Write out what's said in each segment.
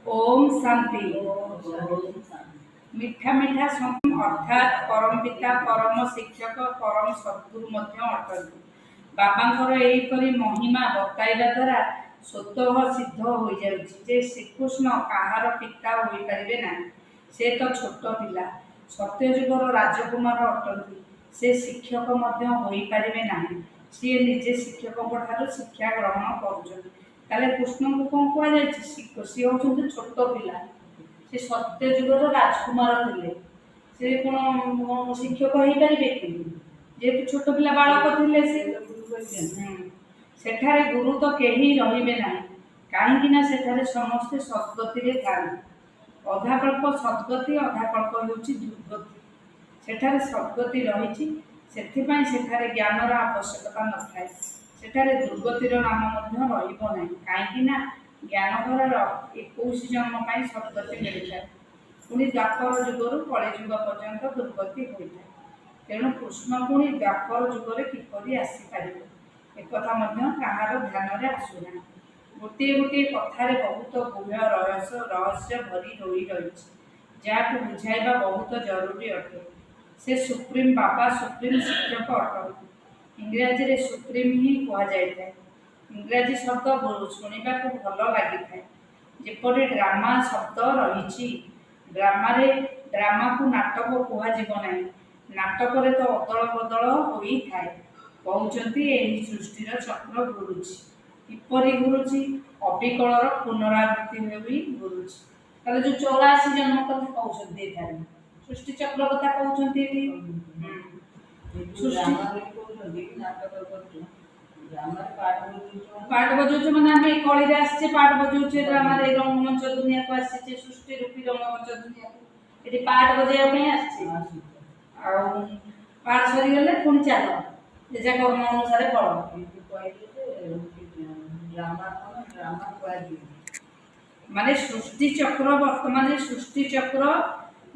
ओम शांति। मिठा मिठा अर्थात परम पिता परम शिक्षक परम सद्गुरु अटंती। बाबांकर एहीपरि महिमा बताइबा द्वारा स्वतः सिद्ध हो जाउछि श्रीकृष्ण कहार पिता होई परिबे ना। से तो छोट पिला सत्यजुगर राजकुमार अटंती। से शिक्षक मध्य होई परिबे नाही। सी निजे शिक्षकों ठारू शिक्षा ग्रहण करुछन्ति। ताले कृष्ण को कौन कह जाए सी होउछन्ति छोट पिला। से सत्यजुगर राजकुमार थिले। से कौन शिक्षक हो पारे कि जेहेतु छोट पिला बालक थिले सेठारे गुरु तो केही रहिबे नाही। काहींकिना सेठारे समस्ते सद्गति थाନ୍ତି। अधाकल्प सद्गति अधाकल्प होउछि दुर्गति। सेठारे सद्गति रहिछि सेथिपाई सेठारे ज्ञानर आवश्यकता नथाय। सेठारे दुर्गतिर नाम मध्य रहिबो नाही। काहींकिना ज्ञानघरर 21 जन्म पाई सद्गति मिलिଥାଏ। पुणी द्वापर जुगरु कलिजुग पर्यंत दुर्गति होइଥାଏ। तेणु कृष्ण पुणी द्वापर जुगरे किपरि आसी पारिबे एकथा मध्य काहार ध्यान रे आसुना। गोटे गोटे कथारे बहुत गुह्य रहस्य भरी रही जहाँ बुझाइबा बहुत जरूरी अटे। से सुप्रीम बाबा सुप्रीम शिक्षक अटंती। इंग्राजी रे सुप्रीम ही कह जाए। इंग्राजी शब्द शुणा को भल लगी था। जेपरि ड्रामा शब्द रही ड्रामा ड्रामा को नाटक कह नाटक रे तो अदल बदल होता है। कहते यही सृष्टिर चक्र घुरुची किपरि घुरुची अविकलर पुनरावृत्ति हुई घुरुची। ताले जो 84 जन्म कथा कहते सृष्टि चक्र कथा कहते पाठ बजाऊ मैंने आम कली आसचे पाठ बजाऊे ड्रामा रंगमंच दुनिया को आसी सृष्टि रूपी रंगमंच दुनिया को ये पाठ बजाई पाठ सरीगले पुणी चल जेजा कर्म अनुसार फल माने सृष्टि चक्र वर्तमान सृष्टि चक्र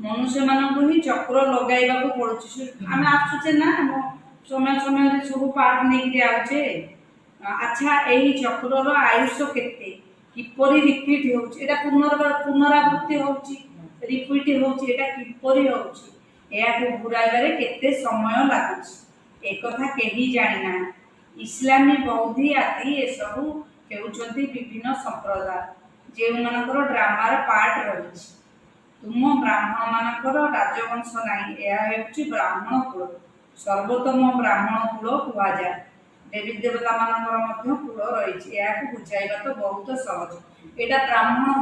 मनुष्य मानक ही चक्र लगाइबा को पड़ुछि। आम आसुचे ना समय समय सब पाठ नहीं आउचे। अच्छा यही चक्रर आयुष केते किपरि रिपीट होउछि एटा पुनरावृत्ति होउछि रिपीट होउछि एटा किपरि होउछि या को घुराइबारे केते समय लागुछि एक कथा केही जानि ना। इस्लामी बौद्धी आदि ए सब केउछन्ति विभिन्न संप्रदाय जे मानकर ड्रामार पार्ट रहिछि। तुम ब्राह्मण मानकर राजवंश नाही यह हेउछि ब्राह्मण कुल सर्वोत्तम ब्राह्मण कुल कुआ जाय। देवी देवता मानकर मध्य कुल रही बुझाइबा तो बहुत सहज। एटा ब्राह्मण